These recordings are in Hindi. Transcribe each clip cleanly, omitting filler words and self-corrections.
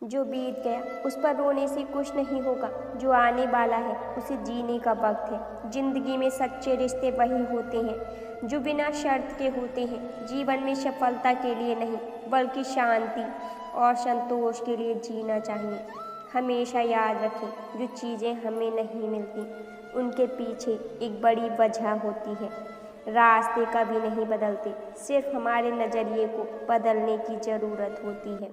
जो बीत गया उस पर रोने से कुछ नहीं होगा, जो आने वाला है उसे जीने का वक्त है। जिंदगी में सच्चे रिश्ते वही होते हैं जो बिना शर्त के होते हैं। जीवन में सफलता के लिए नहीं बल्कि शांति और संतोष के लिए जीना चाहिए। हमेशा याद रखें, जो चीज़ें हमें नहीं मिलती उनके पीछे एक बड़ी वजह होती है। रास्ते कभी नहीं बदलते, सिर्फ हमारे नज़रिए को बदलने की ज़रूरत होती है।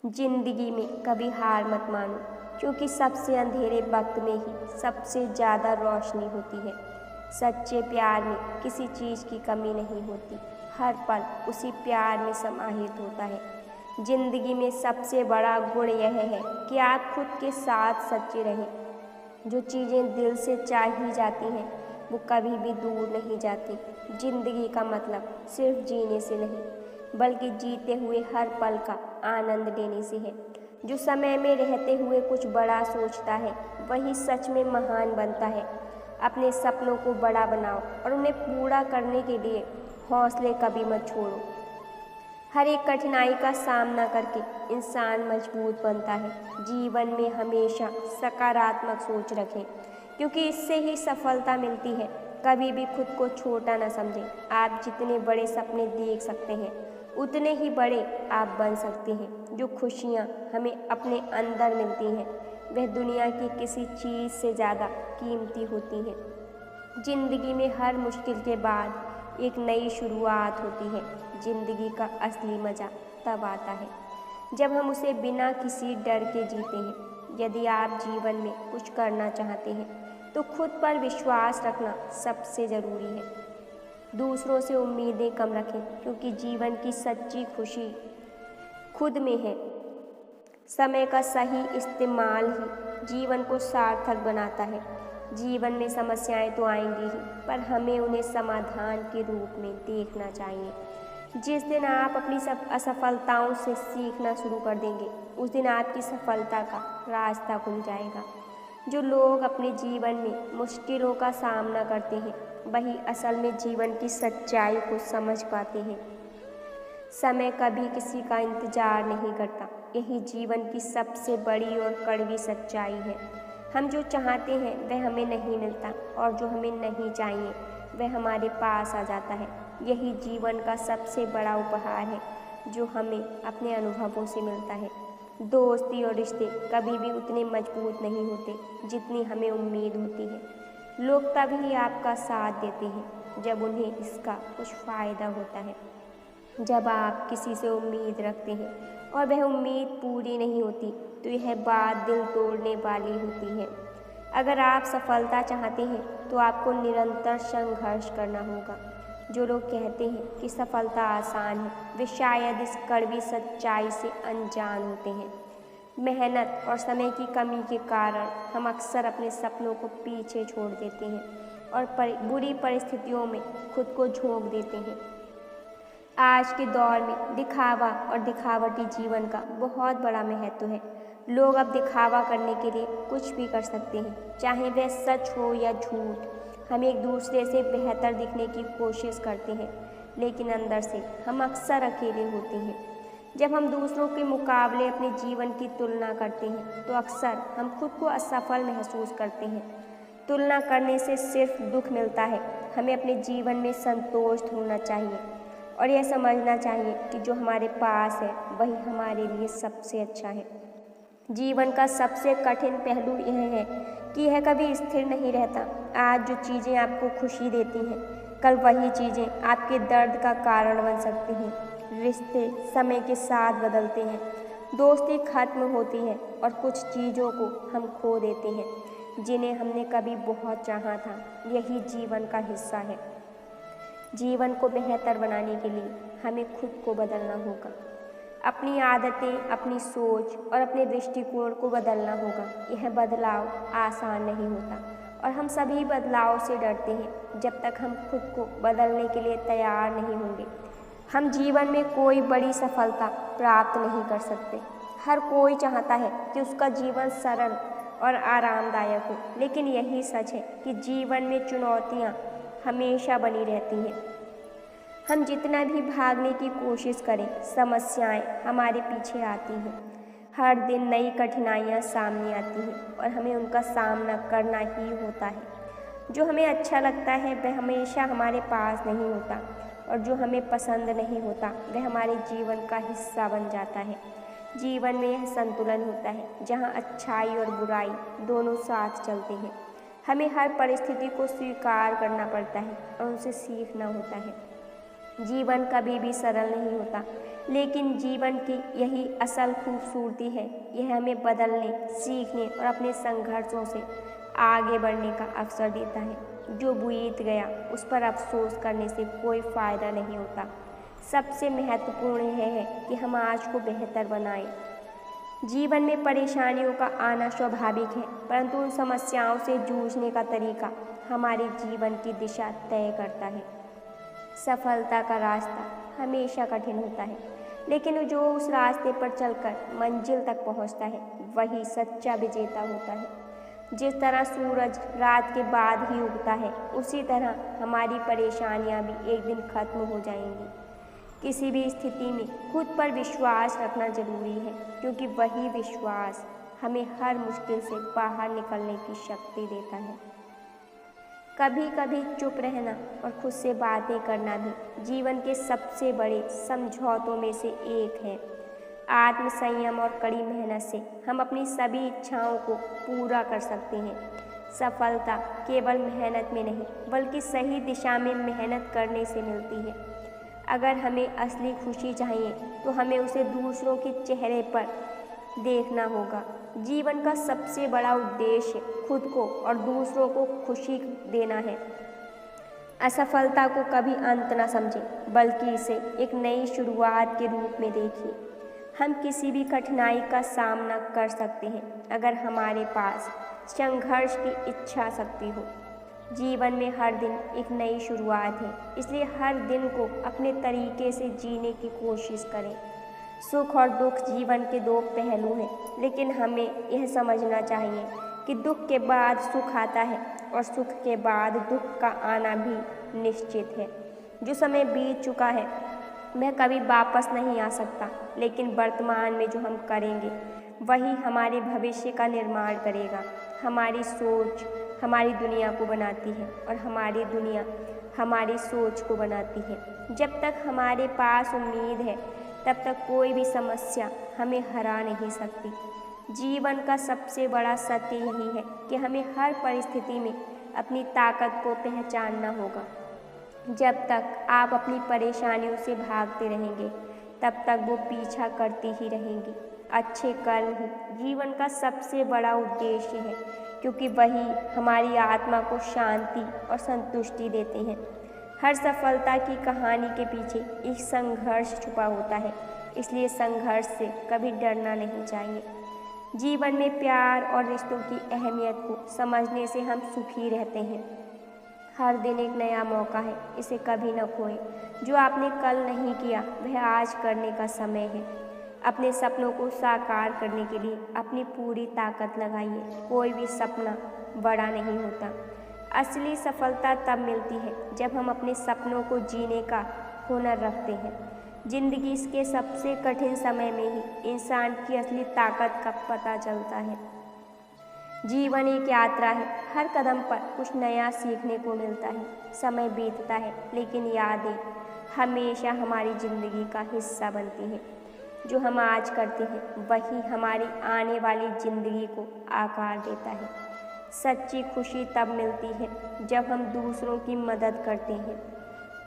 जिंदगी में कभी हार मत मानो, क्योंकि सबसे अंधेरे वक्त में ही सबसे ज़्यादा रोशनी होती है। सच्चे प्यार में किसी चीज़ की कमी नहीं होती, हर पल उसी प्यार में समाहित होता है। जिंदगी में सबसे बड़ा गुण यह है कि आप खुद के साथ सच्चे रहें। जो चीज़ें दिल से चाही जाती हैं वो कभी भी दूर नहीं जाती। जिंदगी का मतलब सिर्फ जीने से नहीं बल्कि जीते हुए हर पल का आनंद लेने से है। जो समय में रहते हुए कुछ बड़ा सोचता है वही सच में महान बनता है। अपने सपनों को बड़ा बनाओ और उन्हें पूरा करने के लिए हौसले कभी मत छोड़ो। हर एक कठिनाई का सामना करके इंसान मजबूत बनता है। जीवन में हमेशा सकारात्मक सोच रखें, क्योंकि इससे ही सफलता मिलती है। कभी भी खुद को छोटा न समझें। आप जितने बड़े सपने देख सकते हैं उतने ही बड़े आप बन सकते हैं। जो खुशियाँ हमें अपने अंदर मिलती हैं वह दुनिया की किसी चीज़ से ज़्यादा कीमती होती हैं। जिंदगी में हर मुश्किल के बाद एक नई शुरुआत होती है। जिंदगी का असली मज़ा तब आता है जब हम उसे बिना किसी डर के जीते हैं। यदि आप जीवन में कुछ करना चाहते हैं तो खुद पर विश्वास रखना सबसे ज़रूरी है। दूसरों से उम्मीदें कम रखें, क्योंकि जीवन की सच्ची खुशी खुद में है। समय का सही इस्तेमाल ही जीवन को सार्थक बनाता है। जीवन में समस्याएं तो आएंगी ही, पर हमें उन्हें समाधान के रूप में देखना चाहिए। जिस दिन आप अपनी सब असफलताओं से सीखना शुरू कर देंगे उस दिन आपकी सफलता का रास्ता खुल जाएगा। जो लोग अपने जीवन में मुश्किलों का सामना करते हैं वही असल में जीवन की सच्चाई को समझ पाते हैं। समय कभी किसी का इंतजार नहीं करता, यही जीवन की सबसे बड़ी और कड़वी सच्चाई है। हम जो चाहते हैं वह हमें नहीं मिलता और जो हमें नहीं चाहिए वह हमारे पास आ जाता है। यही जीवन का सबसे बड़ा उपहार है जो हमें अपने अनुभवों से मिलता है। दोस्ती और रिश्ते कभी भी उतने मजबूत नहीं होते जितनी हमें उम्मीद होती है। लोग तभी आपका साथ देते हैं जब उन्हें इसका कुछ फ़ायदा होता है। जब आप किसी से उम्मीद रखते हैं और वह उम्मीद पूरी नहीं होती तो यह बात दिल तोड़ने वाली होती है। अगर आप सफलता चाहते हैं तो आपको निरंतर संघर्ष करना होगा। जो लोग कहते हैं कि सफलता आसान है वे शायद इस कड़वी सच्चाई से अनजान होते हैं। मेहनत और समय की कमी के कारण हम अक्सर अपने सपनों को पीछे छोड़ देते हैं और बुरी परिस्थितियों में खुद को झोंक देते हैं। आज के दौर में दिखावा और दिखावटी जीवन का बहुत बड़ा महत्व है। लोग अब दिखावा करने के लिए कुछ भी कर सकते हैं, चाहे वह सच हो या झूठ। हम एक दूसरे से बेहतर दिखने की कोशिश करते हैं, लेकिन अंदर से हम अक्सर अकेले होते हैं। जब हम दूसरों के मुकाबले अपने जीवन की तुलना करते हैं तो अक्सर हम खुद को असफल महसूस करते हैं। तुलना करने से सिर्फ दुख मिलता है। हमें अपने जीवन में संतोष ढूंढना चाहिए और यह समझना चाहिए कि जो हमारे पास है वही हमारे लिए सबसे अच्छा है। जीवन का सबसे कठिन पहलू यह है कि यह कभी स्थिर नहीं रहता। आज जो चीज़ें आपको खुशी देती हैं कल वही चीज़ें आपके दर्द का कारण बन सकती हैं। रिश्ते समय के साथ बदलते हैं, दोस्ती खत्म होती है और कुछ चीज़ों को हम खो देते हैं जिन्हें हमने कभी बहुत चाहा था। यही जीवन का हिस्सा है। जीवन को बेहतर बनाने के लिए हमें खुद को बदलना होगा। अपनी आदतें, अपनी सोच और अपने दृष्टिकोण को बदलना होगा। यह बदलाव आसान नहीं होता और हम सभी बदलाव से डरते हैं। जब तक हम खुद को बदलने के लिए तैयार नहीं होंगे हम जीवन में कोई बड़ी सफलता प्राप्त नहीं कर सकते। हर कोई चाहता है कि उसका जीवन सरल और आरामदायक हो, लेकिन यही सच है कि जीवन में चुनौतियाँ हमेशा बनी रहती हैं। हम जितना भी भागने की कोशिश करें समस्याएं हमारे पीछे आती हैं। हर दिन नई कठिनाइयाँ सामने आती हैं और हमें उनका सामना करना ही होता है। जो हमें अच्छा लगता है वह हमेशा हमारे पास नहीं होता और जो हमें पसंद नहीं होता वह हमारे जीवन का हिस्सा बन जाता है। जीवन में यह संतुलन होता है जहाँ अच्छाई और बुराई दोनों साथ चलते हैं। हमें हर परिस्थिति को स्वीकार करना पड़ता है और उनसे सीखना होता है। जीवन कभी भी सरल नहीं होता, लेकिन जीवन की यही असल खूबसूरती है। यह हमें बदलने, सीखने और अपने संघर्षों से आगे बढ़ने का अवसर देता है। जो बीत गया उस पर अफसोस करने से कोई फ़ायदा नहीं होता। सबसे महत्वपूर्ण यह है कि हम आज को बेहतर बनाएं। जीवन में परेशानियों का आना स्वाभाविक है, परंतु उन समस्याओं से जूझने का तरीका हमारे जीवन की दिशा तय करता है। सफलता का रास्ता हमेशा कठिन होता है, लेकिन जो उस रास्ते पर चलकर मंजिल तक पहुंचता है वही सच्चा विजेता होता है। जिस तरह सूरज रात के बाद ही उगता है, उसी तरह हमारी परेशानियां भी एक दिन खत्म हो जाएंगी। किसी भी स्थिति में खुद पर विश्वास रखना जरूरी है, क्योंकि वही विश्वास हमें हर मुश्किल से बाहर निकलने की शक्ति देता है। कभी कभी चुप रहना और खुद से बातें करना भी जीवन के सबसे बड़े समझौतों में से एक है। आत्मसंयम और कड़ी मेहनत से हम अपनी सभी इच्छाओं को पूरा कर सकते हैं। सफलता केवल मेहनत में नहीं, बल्कि सही दिशा में मेहनत करने से मिलती है। अगर हमें असली खुशी चाहिए तो हमें उसे दूसरों के चेहरे पर देखना होगा। जीवन का सबसे बड़ा उद्देश्य खुद को और दूसरों को खुशी देना है। असफलता को कभी अंत न समझें, बल्कि इसे एक नई शुरुआत के रूप में देखिए। हम किसी भी कठिनाई का सामना कर सकते हैं अगर हमारे पास संघर्ष की इच्छा शक्ति हो। जीवन में हर दिन एक नई शुरुआत है, इसलिए हर दिन को अपने तरीके से जीने की कोशिश करें। सुख और दुख जीवन के दो पहलू हैं, लेकिन हमें यह समझना चाहिए कि दुख के बाद सुख आता है और सुख के बाद दुख का आना भी निश्चित है। जो समय बीत चुका है वह कभी वापस नहीं आ सकता, लेकिन वर्तमान में जो हम करेंगे वही हमारे भविष्य का निर्माण करेगा। हमारी सोच हमारी दुनिया को बनाती है और हमारी दुनिया हमारी सोच को बनाती है। जब तक हमारे पास उम्मीद है तब तक कोई भी समस्या हमें हरा नहीं सकती। जीवन का सबसे बड़ा सत्य यही है कि हमें हर परिस्थिति में अपनी ताकत को पहचानना होगा। जब तक आप अपनी परेशानियों से भागते रहेंगे तब तक वो पीछा करती ही रहेंगी। अच्छे कर्म ही जीवन का सबसे बड़ा उद्देश्य है, क्योंकि वही हमारी आत्मा को शांति और संतुष्टि देते हैं। हर सफलता की कहानी के पीछे एक संघर्ष छुपा होता है, इसलिए संघर्ष से कभी डरना नहीं चाहिए। जीवन में प्यार और रिश्तों की अहमियत को समझने से हम सुखी रहते हैं। हर दिन एक नया मौका है, इसे कभी न खोएं। जो आपने कल नहीं किया वह आज करने का समय है। अपने सपनों को साकार करने के लिए अपनी पूरी ताकत लगाइए। कोई भी सपना बड़ा नहीं होता। असली सफलता तब मिलती है जब हम अपने सपनों को जीने का हुनर रखते हैं। जिंदगी के सबसे कठिन समय में ही इंसान की असली ताकत का पता चलता है। जीवन एक यात्रा है, हर कदम पर कुछ नया सीखने को मिलता है। समय बीतता है, लेकिन यादें हमेशा हमारी ज़िंदगी का हिस्सा बनती हैं। जो हम आज करते हैं वही हमारी आने वाली ज़िंदगी को आकार देता है। सच्ची खुशी तब मिलती है जब हम दूसरों की मदद करते हैं।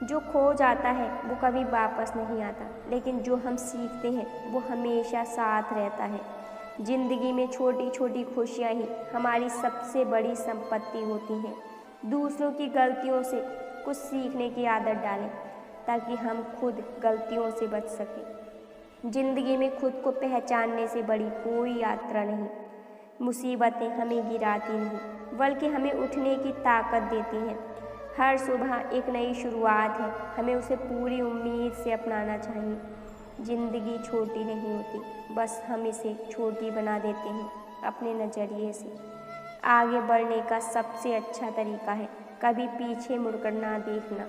जो खो जाता है वो कभी वापस नहीं आता, लेकिन जो हम सीखते हैं वो हमेशा साथ रहता है। जिंदगी में छोटी छोटी खुशियाँ ही हमारी सबसे बड़ी संपत्ति होती हैं। दूसरों की गलतियों से कुछ सीखने की आदत डालें ताकि हम खुद गलतियों से बच सकें। जिंदगी में खुद को पहचानने से बड़ी कोई यात्रा नहीं। मुसीबतें हमें गिराती नहीं, बल्कि हमें उठने की ताकत देती हैं। हर सुबह एक नई शुरुआत है, हमें उसे पूरी उम्मीद से अपनाना चाहिए। जिंदगी छोटी नहीं होती, बस हम इसे छोटी बना देते हैं अपने नज़रिए से। आगे बढ़ने का सबसे अच्छा तरीका है कभी पीछे मुड़कर ना देखना।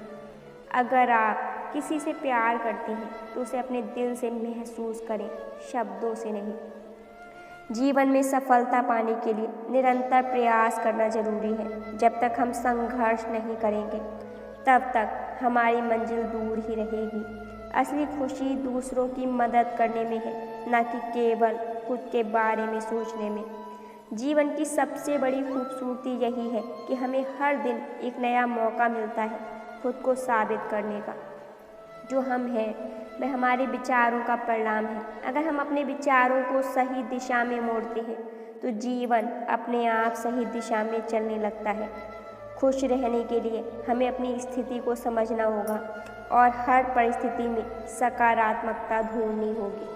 अगर आप किसी से प्यार करते हैं तो उसे अपने दिल से महसूस करें, शब्दों से नहीं। जीवन में सफलता पाने के लिए निरंतर प्रयास करना जरूरी है। जब तक हम संघर्ष नहीं करेंगे तब तक हमारी मंजिल दूर ही रहेगी। असली खुशी दूसरों की मदद करने में है, न कि केवल खुद के बारे में सोचने में। जीवन की सबसे बड़ी खूबसूरती यही है कि हमें हर दिन एक नया मौका मिलता है खुद को साबित करने का। जो हम हैं वह हमारे विचारों का परिणाम है। अगर हम अपने विचारों को सही दिशा में मोड़ते हैं तो जीवन अपने आप सही दिशा में चलने लगता है। खुश रहने के लिए हमें अपनी स्थिति को समझना होगा और हर परिस्थिति में सकारात्मकता ढूंढनी होगी।